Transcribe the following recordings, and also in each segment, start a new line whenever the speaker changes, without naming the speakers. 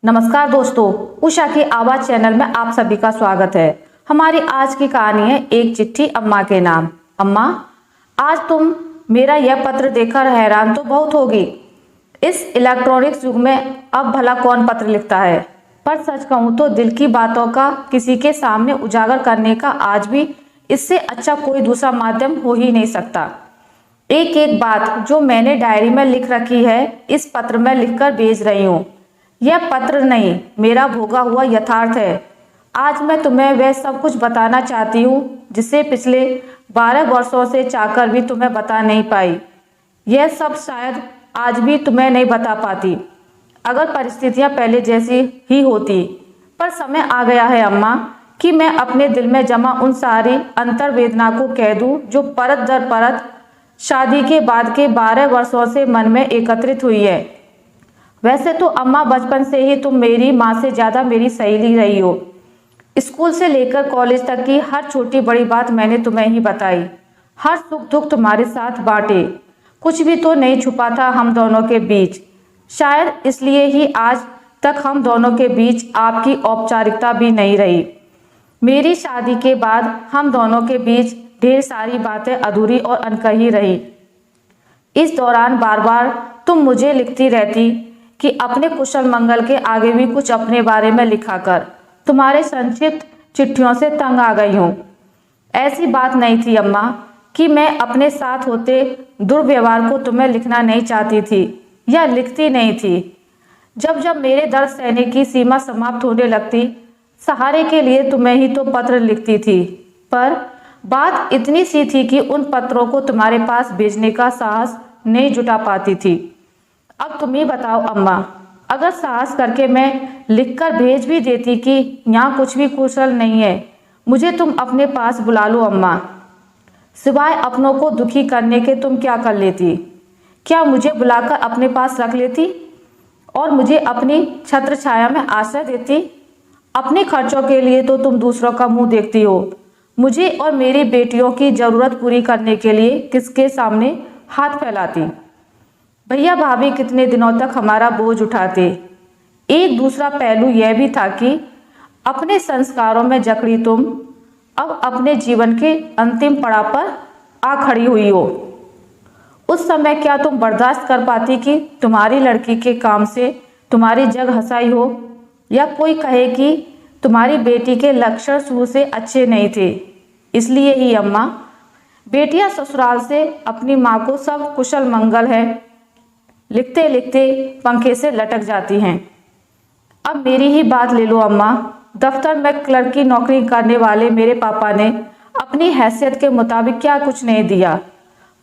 नमस्कार दोस्तों, उषा की आवाज चैनल में आप सभी का स्वागत है। हमारी आज की कहानी है एक चिट्ठी अम्मा के नाम। अम्मा, आज तुम मेरा यह पत्र देखकर हैरान तो बहुत होगी। इस इलेक्ट्रॉनिक्स युग में अब भला कौन पत्र लिखता है, पर सच कहूं तो दिल की बातों का किसी के सामने उजागर करने का आज भी इससे अच्छा कोई दूसरा माध्यम हो ही नहीं सकता। एक एक बात जो मैंने डायरी में लिख रखी है इस पत्र में लिखकर भेज रही हूँ। यह पत्र नहीं, मेरा भोगा हुआ यथार्थ है। आज मैं तुम्हें वह सब कुछ बताना चाहती हूँ जिसे पिछले 12 वर्षों से चाहकर भी तुम्हें बता नहीं पाई। यह सब शायद आज भी तुम्हें नहीं बता पाती अगर परिस्थितियां पहले जैसी ही होती। पर समय आ गया है अम्मा कि मैं अपने दिल में जमा उन सारी अंतर्वेदना को कह दूं जो परत दर परत शादी के बाद के 12 वर्षों से मन में एकत्रित हुई है। वैसे तो अम्मा बचपन से ही तुम मेरी माँ से ज्यादा मेरी सहेली रही हो। स्कूल से लेकर कॉलेज तक की हर छोटी बड़ी बात मैंने तुम्हें ही बताई, हर सुख दुख तुम्हारे साथ बांटे। कुछ भी तो नहीं छुपा था हम दोनों के बीच। शायद इसलिए ही आज तक हम दोनों के बीच आपकी औपचारिकता भी नहीं रही। मेरी शादी के बाद हम दोनों के बीच ढेर सारी बातें अधूरी और अनकही रही। इस दौरान बार बार तुम मुझे लिखती रहती कि अपने कुशल मंगल के आगे भी कुछ अपने बारे में लिखा कर। तुम्हारे संक्षिप्त चिट्ठियों से तंग आ गई हूँ। ऐसी बात नहीं थी अम्मा कि मैं अपने साथ होते दुर्व्यवहार को तुम्हें लिखना नहीं चाहती थी या लिखती नहीं थी। जब जब मेरे दर्द सहने की सीमा समाप्त होने लगती, सहारे के लिए तुम्हें ही तो पत्र लिखती थी। पर बात इतनी सी थी कि उन पत्रों को तुम्हारे पास भेजने का साहस नहीं जुटा पाती थी। अब तुम ही बताओ अम्मा, अगर साहस करके मैं लिखकर भेज भी देती कि यहाँ कुछ भी कुशल नहीं है, मुझे तुम अपने पास बुला लो अम्मा। सिवाय अपनों को दुखी करने के तुम क्या कर लेती? क्या मुझे बुलाकर अपने पास रख लेती और मुझे अपनी छत्र छाया में आश्रय देती? अपने खर्चों के लिए तो तुम दूसरों का मुंह देखती हो। मुझे और मेरी बेटियों की जरूरत पूरी करने के लिए किसके सामने हाथ फैलाती? भैया भाभी कितने दिनों तक हमारा बोझ उठाते। एक दूसरा पहलू यह भी था कि अपने संस्कारों में जकड़ी तुम अब अपने जीवन के अंतिम पड़ाव पर आ खड़ी हुई हो। उस समय क्या तुम बर्दाश्त कर पाती कि तुम्हारी लड़की के काम से तुम्हारी जग हंसाई हो, या कोई कहे कि तुम्हारी बेटी के लक्षण शुरू से अच्छे नहीं थे, इसलिए ही अम्मा बेटियां ससुराल से अपनी माँ को सब कुशल मंगल है लिखते लिखते पंखे से लटक जाती हैं। अब मेरी ही बात ले लो अम्मा। दफ्तर में क्लर्क की नौकरी करने वाले मेरे पापा ने अपनी हैसियत के मुताबिक क्या कुछ नहीं दिया,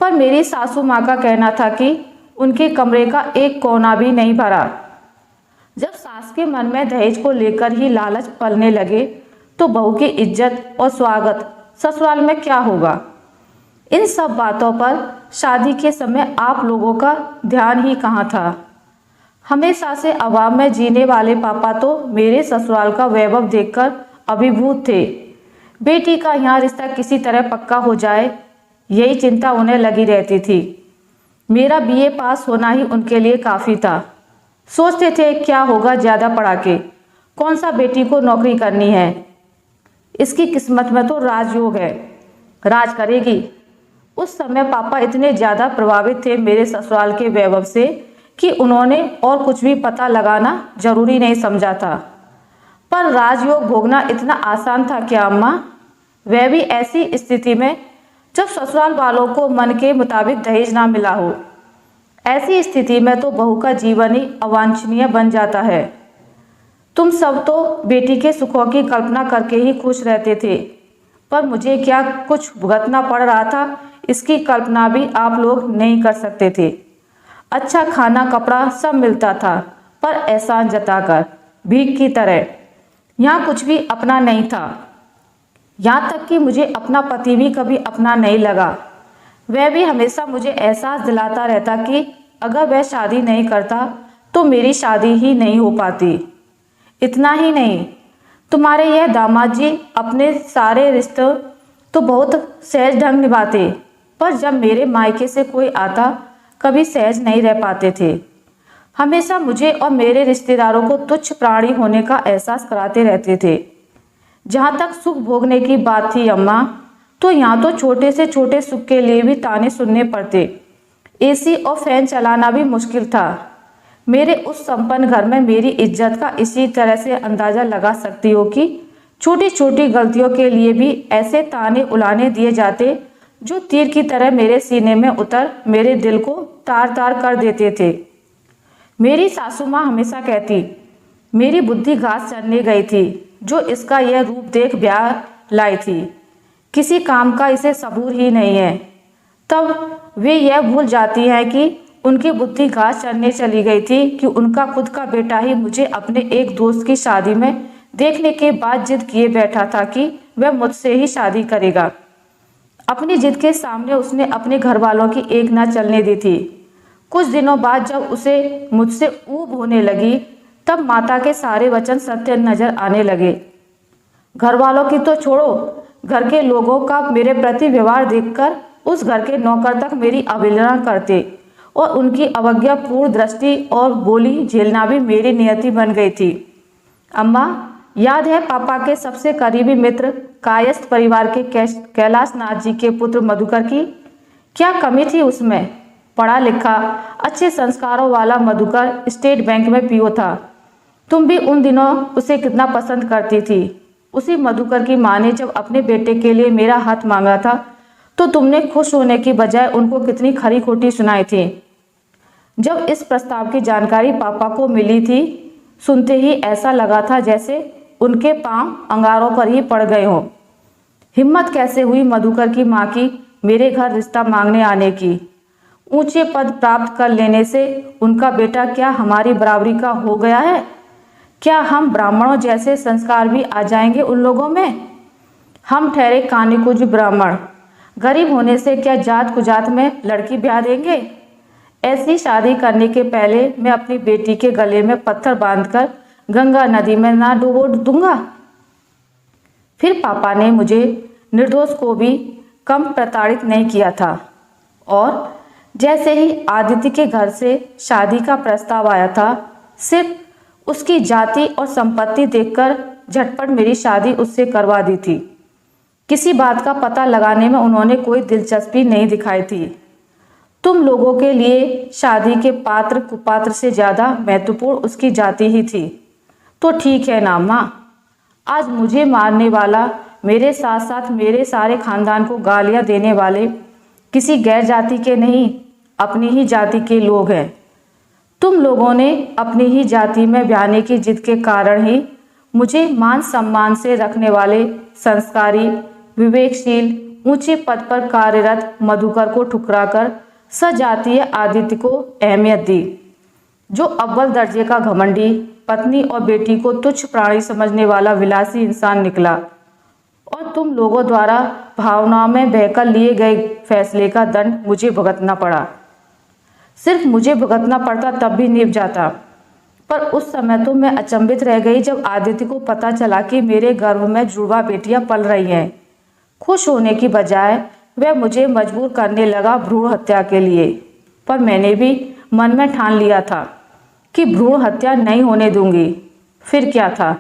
पर मेरी सासू माँ का कहना था कि उनके कमरे का एक कोना भी नहीं भरा। जब सास के मन में दहेज को लेकर ही लालच पलने लगे तो बहू की इज्जत और स्वागत ससुराल में क्या होगा? इन सब बातों पर शादी के समय आप लोगों का ध्यान ही कहाँ था? हमेशा से अवाम में जीने वाले पापा तो मेरे ससुराल का वैभव देखकर अभिभूत थे। बेटी का यहाँ रिश्ता किसी तरह पक्का हो जाए, यही चिंता उन्हें लगी रहती थी। मेरा बीए पास होना ही उनके लिए काफ़ी था। सोचते थे क्या होगा ज़्यादा पढ़ा के, कौन सा बेटी को नौकरी करनी है, इसकी किस्मत में तो राजयोग है, राज करेगी। उस समय पापा इतने ज़्यादा प्रभावित थे मेरे ससुराल के वैभव से कि उन्होंने और कुछ भी पता लगाना जरूरी नहीं समझा था। पर राजयोग भोगना इतना आसान था क्या अम्मा? वह भी ऐसी स्थिति में जब ससुराल वालों को मन के मुताबिक दहेज ना मिला हो। ऐसी स्थिति में तो बहू का जीवन ही अवांछनीय बन जाता है। तुम सब तो बेटी के सुखों की कल्पना करके ही खुश रहते थे, पर मुझे क्या कुछ भुगतना पड़ रहा था इसकी कल्पना भी आप लोग नहीं कर सकते थे। अच्छा खाना कपड़ा सब मिलता था, पर एहसान जताकर भीख की तरह। यहाँ कुछ भी अपना नहीं था। यहाँ तक कि मुझे अपना पति भी कभी अपना नहीं लगा। वह भी हमेशा मुझे एहसास दिलाता रहता कि अगर वह शादी नहीं करता तो मेरी शादी ही नहीं हो पाती। इतना ही नहीं, तुम्हारे यह दामाद जी अपने सारे रिश्ते तो बहुत सहज ढंग निभाते, पर जब मेरे मायके से कोई आता कभी सहज नहीं रह पाते थे। हमेशा मुझे और मेरे रिश्तेदारों को तुच्छ प्राणी होने का एहसास कराते रहते थे। जहाँ तक सुख भोगने की बात थी अम्मा, तो यहाँ तो छोटे से छोटे सुख के लिए भी ताने सुनने पड़ते। एसी और फैन चलाना भी मुश्किल था। मेरे उस संपन्न घर में मेरी इज्जत का इसी तरह से अंदाजा लगा सकती हो कि छोटी छोटी गलतियों के लिए भी ऐसे ताने उलाने दिए जाते जो तीर की तरह मेरे सीने में उतर मेरे दिल को तार तार कर देते थे। मेरी सासू माँ हमेशा कहती, मेरी बुद्धि घास चरने गई थी जो इसका यह रूप देख ब्याह लाई थी। किसी काम का इसे सबूर ही नहीं है। तब वे यह भूल जाती हैं कि उनकी बुद्धि घास चरने चली गई थी कि उनका खुद का बेटा ही मुझे अपने एक दोस्त की शादी में देखने के बाद जिद किए बैठा था कि वह मुझसे ही शादी करेगा। अपनी जिद के सामने उसने अपने घर वालों की एक ना चलने दी थी। कुछ दिनों बाद जब उसे मुझसे ऊब होने लगी, तब माता के सारे वचन सत्य नजर आने लगे। घर वालों की तो छोड़ो, घर के लोगों का मेरे प्रति व्यवहार देखकर उस घर के नौकर तक मेरी अवहेलना करते और उनकी अवज्ञापूर्ण दृष्टि और बोली झेलना भी मेरी नियति बन गई थी। अम्मा, याद है पापा के सबसे करीबी मित्र कायस्थ परिवार के कैलाश नाथ जी के पुत्र मधुकर की क्या कमी थी उसमें? पढ़ा लिखा, अच्छे संस्कारों वाला मधुकर स्टेट बैंक में पीओ था। तुम भी उन दिनों उसे कितना पसंद करती थी। उसी मधुकर की माँ ने जब अपने बेटे के लिए मेरा हाथ मांगा था तो तुमने खुश होने की बजाय उनको कितनी खरी खोटी सुनाई थी। जब इस प्रस्ताव की जानकारी पापा को मिली थी, सुनते ही ऐसा लगा था जैसे उनके पांव अंगारों पर ही पड़ गए हों। हिम्मत कैसे हुई मधुकर की माँ की मेरे घर रिश्ता मांगने आने की? ऊंचे पद प्राप्त कर लेने से उनका बेटा क्या हमारी बराबरी का हो गया है? क्या हम ब्राह्मणों जैसे संस्कार भी आ जाएंगे उन लोगों में? हम ठहरे कानीकुज ब्राह्मण, गरीब होने से क्या जात कुजात में लड़की ब्याह देंगे? ऐसी शादी करने के पहले मैं अपनी बेटी के गले में पत्थर बांधकर गंगा नदी में ना डुबो दूंगा। फिर पापा ने मुझे निर्दोष को भी कम प्रताड़ित नहीं किया था और जैसे ही आदित्य के घर से शादी का प्रस्ताव आया था, सिर्फ उसकी जाति और संपत्ति देखकर झटपट मेरी शादी उससे करवा दी थी। किसी बात का पता लगाने में उन्होंने कोई दिलचस्पी नहीं दिखाई थी। तुम लोगों के लिए शादी के पात्र कुपात्र से ज़्यादा महत्वपूर्ण उसकी जाति ही थी। तो ठीक है ना माँ, आज मुझे मारने वाला, मेरे साथ साथ मेरे सारे खानदान को गालियाँ देने वाले किसी गैर जाति के नहीं, अपनी ही जाति के लोग हैं। तुम लोगों ने अपनी ही जाति में ब्याहने की जिद के कारण ही मुझे मान सम्मान से रखने वाले संस्कारी, विवेकशील, ऊंचे पद पर कार्यरत मधुकर को ठुकराकर सजातीय आदित्य को अहमियत दी, जो अव्वल दर्जे का घमंडी, पत्नी और बेटी को तुच्छ प्राणी समझने वाला विलासी इंसान निकला। और तुम लोगों द्वारा भावनाओं में बहकर लिए गए फैसले का दंड मुझे भुगतना पड़ा। सिर्फ मुझे भुगतना पड़ता तब भी निभ जाता, पर उस समय तो मैं अचंभित रह गई जब आदित्य को पता चला कि मेरे गर्भ में जुड़वा बेटियां पल रही हैं। खुश होने की बजाय वह मुझे मजबूर करने लगा भ्रूण हत्या के लिए। पर मैंने भी मन में ठान लिया था कि भ्रूण हत्या नहीं होने दूंगी। फिर क्या था,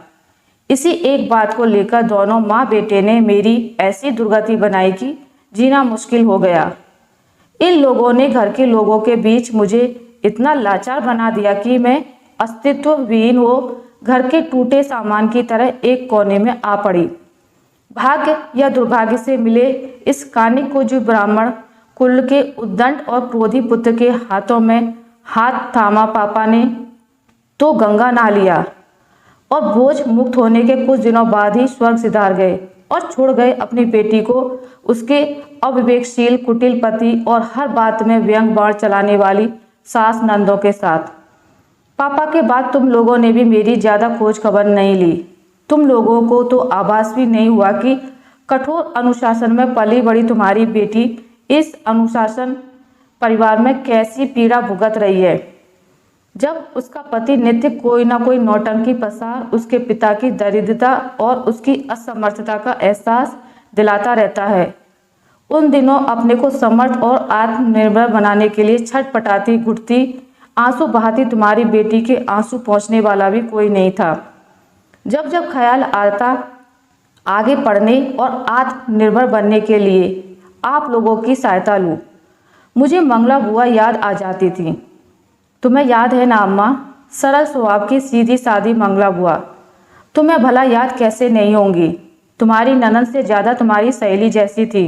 इसी एक बात को लेकर दोनों माँ बेटे ने मेरी ऐसी दुर्गति बनाई कि जीना मुश्किल हो गया। इन लोगों ने घर के लोगों के बीच मुझे इतना लाचार बना दिया कि मैं अस्तित्वहीन वो घर के टूटे सामान की तरह एक कोने में आ पड़ी। भाग्य या दुर्भाग्य से मिले इस कानीकुज ब्राह्मण कुल के उद्दंड और क्रोधी पुत्र के हाथों में हाथ थामा पापा ने तो गंगा नहा लिया और बोझ मुक्त होने के कुछ दिनों बाद ही स्वर्ग सिधार गए और छोड़ गए अपनी बेटी को उसके अविवेकशील कुटिल पति और हर बात में व्यंग बाण चलाने वाली सास नंदों के साथ। पापा के बाद तुम लोगों ने भी मेरी ज़्यादा खोज खबर नहीं ली। तुम लोगों को तो आभास भी नहीं हुआ कि कठोर अनुशासन में पली बड़ी तुम्हारी बेटी इस अनुशासन परिवार में कैसी पीड़ा भुगत रही है। जब उसका पति नित्य कोई ना कोई नौटंकी पसार उसके पिता की दरिद्रता और उसकी असमर्थता का एहसास दिलाता रहता है, उन दिनों अपने को समर्थ और आत्मनिर्भर बनाने के लिए छटपटाती घुटती आंसू बहाती तुम्हारी बेटी के आंसू पहुँचने वाला भी कोई नहीं था। जब जब ख्याल आता आगे पढ़ने और आत्मनिर्भर बनने के लिए आप लोगों की सहायता लूँ, मुझे मंगला बुआ याद आ जाती थी। तुम्हें याद है ना अम्मा, सरल स्वभाव की सीधी सादी मंगला बुआ। तुम्हें भला याद कैसे नहीं होंगी। तुम्हारी ननद से ज़्यादा तुम्हारी सहेली जैसी थी।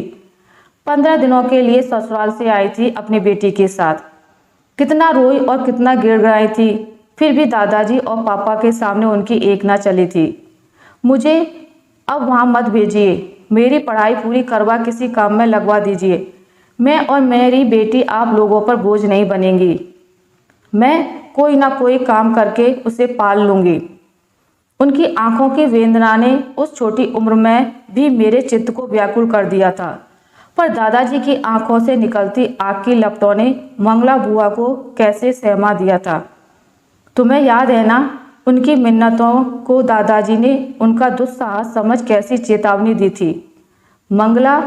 15 दिनों के लिए ससुराल से आई थी अपनी बेटी के साथ। कितना रोई और कितना गिड़गिड़ाई थी, फिर भी दादाजी और पापा के सामने उनकी एक ना चली थी। मुझे अब वहाँ मत भेजिए, मेरी पढ़ाई पूरी करवा किसी काम में लगवा दीजिए। मैं और मेरी बेटी आप लोगों पर बोझ नहीं बनेंगी। मैं कोई ना कोई काम करके उसे पाल लूँगी। उनकी आंखों की वेदना ने उस छोटी उम्र में भी मेरे चित्त को व्याकुल कर दिया था, पर दादाजी की आंखों से निकलती आग की लपटों ने मंगला बुआ को कैसे सहमा दिया था। तुम्हें याद है ना, उनकी मिन्नतों को दादाजी ने उनका दुस्साहस समझ कैसी चेतावनी दी थी। मंगला,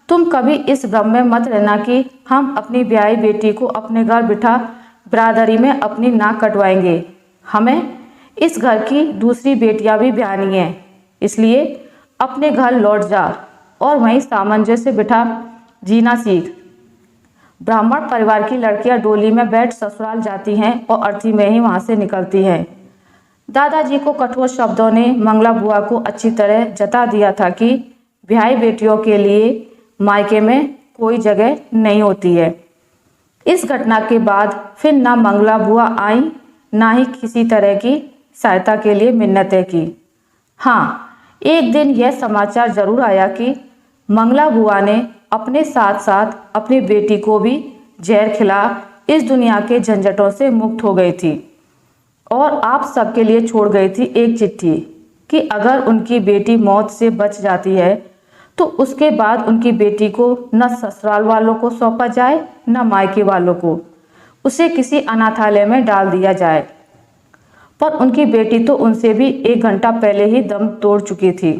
तुम कभी इस भ्रम में मत रहना कि हम अपनी ब्याही बेटी को अपने घर बिठा बिरादरी में अपनी नाक कटवाएंगे। हमें इस घर की दूसरी बेटियां भी ब्याहनी हैं, इसलिए अपने घर लौट जा और वहीं सामंजस्य बिठा जीना सीख। ब्राह्मण परिवार की लड़कियां डोली में बैठ ससुराल जाती हैं और अर्थी में ही वहां से निकलती हैं। दादाजी को कठोर शब्दों ने मंगला बुआ को अच्छी तरह जता दिया था कि ब्याही बेटियों के लिए मायके में कोई जगह नहीं होती है। इस घटना के बाद फिर ना मंगला बुआ आई, ना ही किसी तरह की सहायता के लिए मिन्नतें की। हाँ, एक दिन यह समाचार जरूर आया कि मंगला बुआ ने अपने साथ साथ अपनी बेटी को भी जहर खिला इस दुनिया के झंझटों से मुक्त हो गई थी और आप सबके लिए छोड़ गई थी एक चिट्ठी कि अगर उनकी बेटी मौत से बच जाती है तो उसके बाद उनकी बेटी को न ससुराल वालों को सौंपा जाए न मायके वालों को, उसे किसी अनाथालय में डाल दिया जाए। पर उनकी बेटी तो उनसे भी 1 घंटा पहले ही दम तोड़ चुकी थी।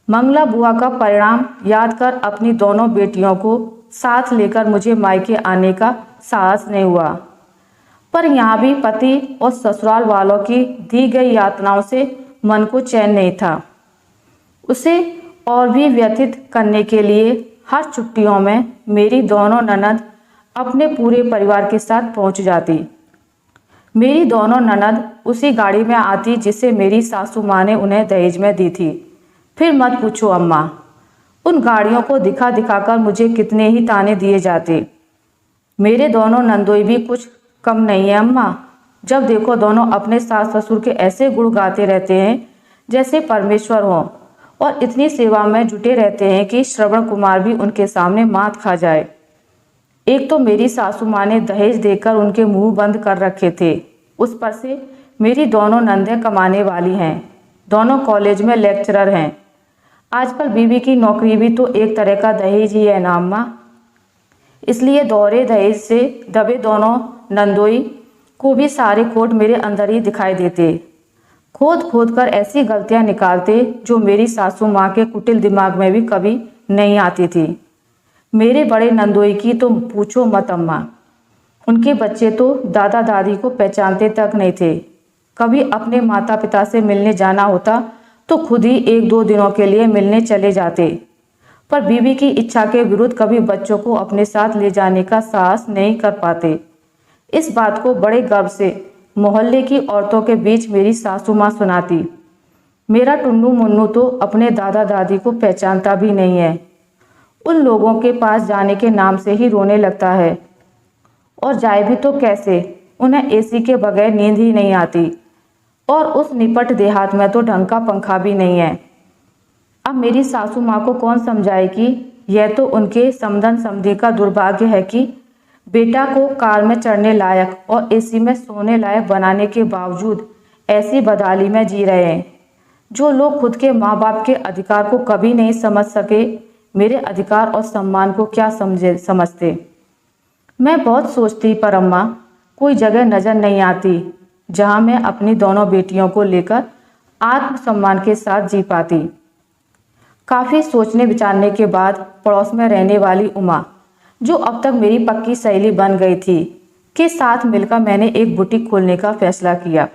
मंगला बुआ का परिणाम याद कर अपनी दोनों बेटियों को साथ लेकर मुझे मायके आने का साहस नहीं हुआ, पर यहाँ भी पति और ससुराल वालों की दी गई यातनाओं से मन को चैन नहीं था। उसे और भी व्यथित करने के लिए हर छुट्टियों में मेरी दोनों ननद अपने पूरे परिवार के साथ पहुंच जाती। मेरी दोनों ननद उसी गाड़ी में आती जिसे मेरी सासू माँ ने उन्हें दहेज में दी थी। फिर मत पूछो अम्मा, उन गाड़ियों को दिखा दिखाकर मुझे कितने ही ताने दिए जाते। मेरे दोनों नंदोई भी कुछ कम नहीं है अम्मा। जब देखो दोनों अपने सास ससुर के ऐसे गुण गाते रहते हैं जैसे परमेश्वर हों और इतनी सेवा में जुटे रहते हैं कि श्रवण कुमार भी उनके सामने मात खा जाए। एक तो मेरी सासू माँ ने दहेज देकर उनके मुंह बंद कर रखे थे, उस पर से मेरी दोनों नंदें कमाने वाली हैं, दोनों कॉलेज में लेक्चरर हैं। आजकल बीवी की नौकरी भी तो एक तरह का दहेज ही है ना अम्मा। इसलिए दोहरे दहेज से दबे दोनों नंदोई को भी सारे कोट मेरे अंदर ही दिखाई देते। खोद खोद कर ऐसी गलतियां निकालते जो मेरी सासू माँ के कुटिल दिमाग में भी कभी नहीं आती थी। मेरे बड़े नंदोई की तो पूछो मत अम्मा, उनके बच्चे तो दादा दादी को पहचानते तक नहीं थे। कभी अपने माता पिता से मिलने जाना होता तो खुद ही 1-2 दिनों के लिए मिलने चले जाते, पर बीवी की इच्छा के विरुद्ध कभी बच्चों को अपने साथ ले जाने का साहस नहीं कर पाते। इस बात को बड़े गर्व से मोहल्ले की औरतों के बीच मेरी सासू माँ सुनाती। मेरा टुन्नू मुन्नू तो अपने दादा दादी को पहचानता भी नहीं है। उन लोगों के पास जाने के नाम से ही रोने लगता है, और जाए भी तो कैसे, उन्हें एसी के बगैर नींद ही नहीं आती, और उस निपट देहात में तो ढंग का पंखा भी नहीं है। अब मेरी सासू माँ को कौन समझाए कि यह तो उनके समधन समधी का दुर्भाग्य है कि बेटा को कार में चढ़ने लायक और एसी में सोने लायक बनाने के बावजूद ऐसी बदहाली में जी रहे हैं। जो लोग खुद के माँ बाप के अधिकार को कभी नहीं समझ सके, मेरे अधिकार और सम्मान को क्या समझते। मैं बहुत सोचती, पर अम्मा कोई जगह नज़र नहीं आती जहाँ मैं अपनी दोनों बेटियों को लेकर आत्मसम्मान के साथ जी पाती। काफ़ी सोचने विचारने के बाद पड़ोस में रहने वाली उमा, जो अब तक मेरी पक्की सहेली बन गई थी, के साथ मिलकर मैंने एक बुटीक खोलने का फैसला किया।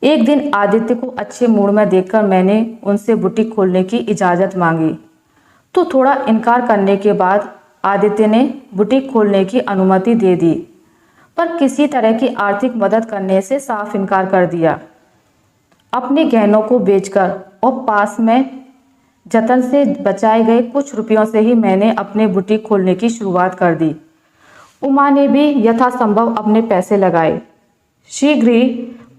एक दिन आदित्य को अच्छे मूड में देखकर मैंने उनसे बुटीक खोलने की इजाज़त मांगी, तो थोड़ा इनकार करने के बाद आदित्य ने बुटीक खोलने की अनुमति दे दी, पर किसी तरह की आर्थिक मदद करने से साफ इनकार कर दिया। अपने गहनों को बेचकर और पास में जतन से बचाए गए कुछ रुपयों से ही मैंने अपने बुटीक खोलने की शुरुआत कर दी। उमा ने भी यथासंभव अपने पैसे लगाए। शीघ्र ही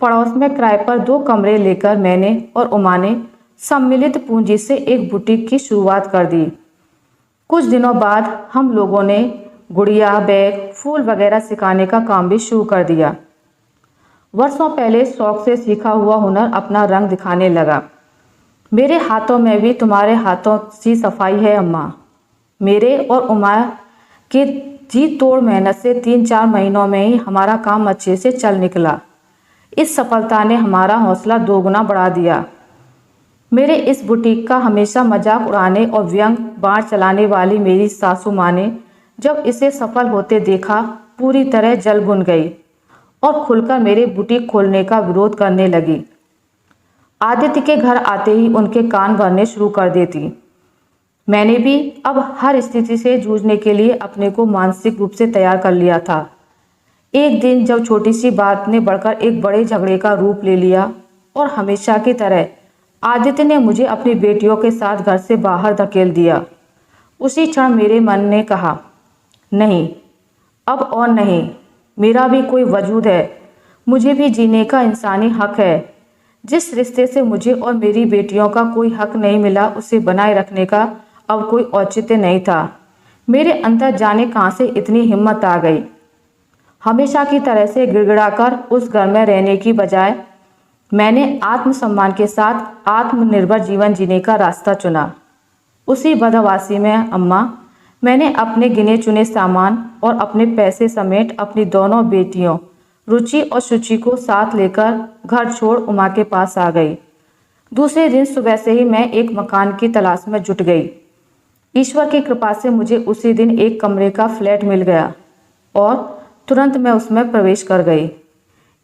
पड़ोस में किराए पर 2 कमरे लेकर मैंने और उमा ने सम्मिलित पूंजी से एक बुटीक की शुरुआत कर दी। कुछ दिनों बाद हम लोगों ने गुड़िया, बैग, फूल वगैरह सिखाने का काम भी शुरू कर दिया। वर्षों पहले शौक से सीखा हुआ हुनर अपना रंग दिखाने लगा। मेरे हाथों में भी तुम्हारे हाथों सी सफाई है अम्मा। मेरे और उमा की जी तोड़ मेहनत से 3-4 महीनों में ही हमारा काम अच्छे से चल निकला। इस सफलता ने हमारा हौसला 2 गुना बढ़ा दिया। मेरे इस बुटीक का हमेशा मजाक उड़ाने और व्यंग बाण चलाने वाली मेरी सासू माँ ने जब इसे सफल होते देखा, पूरी तरह जल भुन गई और खुलकर मेरे बुटीक खोलने का विरोध करने लगी। आदित्य के घर आते ही उनके कान भरने शुरू कर देती। मैंने भी अब हर स्थिति से जूझने के लिए अपने को मानसिक रूप से तैयार कर लिया था। एक दिन जब छोटी सी बात ने बढ़कर एक बड़े झगड़े का रूप ले लिया और हमेशा की तरह आदित्य ने मुझे अपनी बेटियों के साथ घर से बाहर धकेल दिया, उसी क्षण मेरे मन ने कहा, नहीं, अब और नहीं, मेरा भी कोई वजूद है, मुझे भी जीने का इंसानी हक है। जिस रिश्ते से मुझे और मेरी बेटियों का कोई हक नहीं मिला, उसे बनाए रखने का अब कोई औचित्य नहीं था। मेरे अंदर जाने कहाँ से इतनी हिम्मत आ गई। हमेशा की तरह से गिड़गिड़ाकर उस घर में रहने की बजाय मैंने आत्मसम्मान के साथ आत्मनिर्भर जीवन जीने का रास्ता चुना। उसी बदहवासी में अम्मा, मैंने अपने गिने चुने सामान और अपने पैसे समेत अपनी दोनों बेटियों रुचि और शुचि को साथ लेकर घर छोड़ उमा के पास आ गई। दूसरे दिन सुबह से ही मैं एक मकान की तलाश में जुट गई। ईश्वर की कृपा से मुझे उसी दिन एक कमरे का फ्लैट मिल गया और तुरंत मैं उसमें प्रवेश कर गई।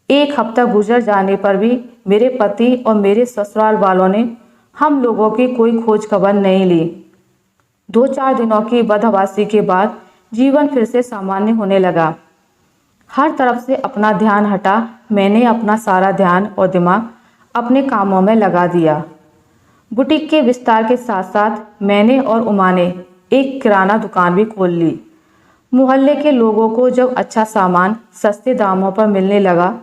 1 हफ्ता गुजर जाने पर भी मेरे पति और मेरे ससुराल वालों ने हम लोगों की कोई खोज खबर नहीं ली। 2-4 दिनों की बदहवासी के बाद जीवन फिर से सामान्य होने लगा। हर तरफ से अपना ध्यान हटा, मैंने अपना सारा ध्यान और दिमाग अपने कामों में लगा दिया। बुटीक के विस्तार के साथ साथ मैंने और उमा ने एक किराना दुकान भी खोल ली। मोहल्ले के लोगों को जब अच्छा सामान सस्ते दामों पर मिलने लगा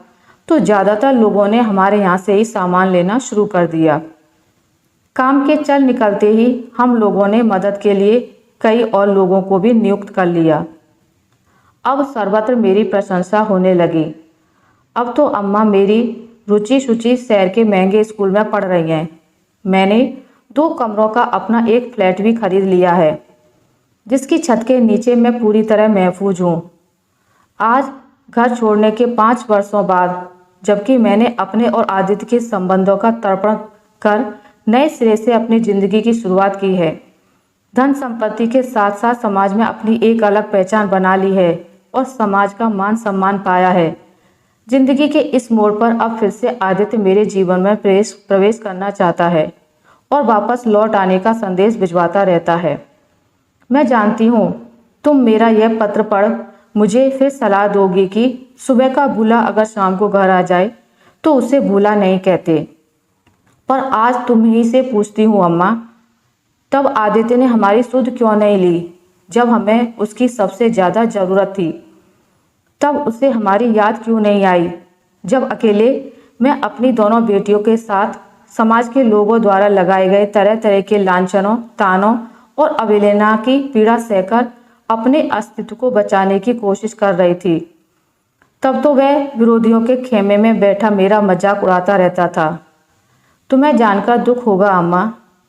तो ज़्यादातर लोगों ने हमारे यहाँ से ही सामान लेना शुरू कर दिया। काम के चल निकलते ही हम लोगों ने मदद के लिए कई और लोगों को भी नियुक्त कर लिया। अब सर्वत्र मेरी प्रशंसा होने लगी। अब तो अम्मा मेरी रुचि शुचि शहर के महंगे स्कूल में पढ़ रही हैं। मैंने 2 कमरों का अपना एक फ्लैट भी खरीद लिया है, जिसकी छत के नीचे मैं पूरी तरह महफूज हूँ। आज घर छोड़ने के 5 वर्षों बाद, जबकि मैंने अपने और आदित्य के संबंधों का तर्पण कर नए सिरे से अपनी जिंदगी की शुरुआत की है, धन संपत्ति के साथ साथ समाज में अपनी एक अलग पहचान बना ली है और समाज का मान सम्मान पाया है। जिंदगी के इस मोड़ पर अब फिर से आदित्य मेरे जीवन में प्रवेश करना चाहता है और वापस लौट आने का संदेश भिजवाता रहता है। मैं जानती हूँ तुम मेरा यह पत्र पढ़ मुझे फिर सलाह दोगी कि सुबह का भूला अगर शाम को घर आ जाए तो उसे भूला नहीं कहते। पर आज तुम ही से पूछती हूँ अम्मा, तब आदित्य ने हमारी सुध क्यों नहीं ली जब हमें उसकी सबसे ज़्यादा ज़रूरत थी? तब उसे हमारी याद क्यों नहीं आई जब अकेले मैं अपनी दोनों बेटियों के साथ समाज के लोगों द्वारा लगाए गए तरह तरह के लांछनों, तानों और अवहेलना की पीड़ा सहकर अपने अस्तित्व को बचाने की कोशिश कर रही थी? तब तो वह विरोधियों के खेमे में बैठा मेरा मजाक उड़ाता रहता था। तुम्हें जानकर दुख होगा अम्मा,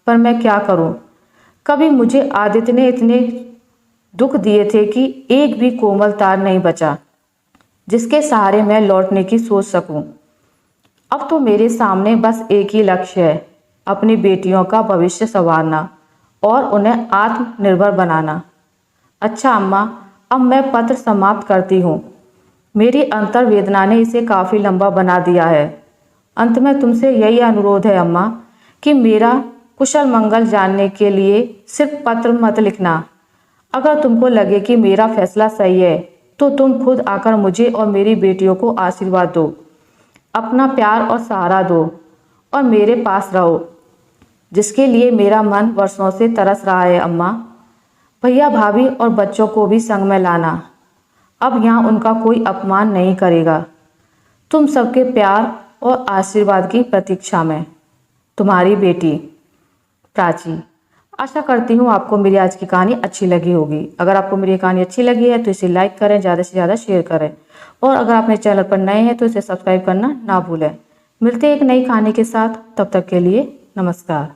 पर मैं क्या करूं? कभी मुझे आदित्य ने इतने दुख दिए थे कि एक भी कोमल तार नहीं बचा जिसके सहारे मैं लौटने की सोच सकूं। अब तो मेरे सामने बस एक ही लक्ष्य है, अपनी बेटियों का भविष्य संवारना और उन्हें आत्मनिर्भर बनाना। अच्छा अम्मा, अब मैं पत्र समाप्त करती हूँ। मेरी अंतर वेदना ने इसे काफ़ी लंबा बना दिया है। अंत में तुमसे यही अनुरोध है अम्मा कि मेरा कुशल मंगल जानने के लिए सिर्फ पत्र मत लिखना। अगर तुमको लगे कि मेरा फैसला सही है तो तुम खुद आकर मुझे और मेरी बेटियों को आशीर्वाद दो, अपना प्यार और सहारा दो और मेरे पास रहो, जिसके लिए मेरा मन वर्षों से तरस रहा है। अम्मा, भैया भाभी और बच्चों को भी संग में लाना। अब यहाँ उनका कोई अपमान नहीं करेगा। तुम सबके प्यार और आशीर्वाद की प्रतीक्षा में, तुम्हारी बेटी प्राची। आशा करती हूँ आपको मेरी आज की कहानी अच्छी लगी होगी। अगर आपको मेरी कहानी अच्छी लगी है तो इसे लाइक करें, ज़्यादा से ज़्यादा शेयर करें और अगर आप मेरे चैनल पर नए हैं तो इसे सब्सक्राइब करना ना भूलें। मिलते हैं एक नई कहानी के साथ, तब तक के लिए नमस्कार।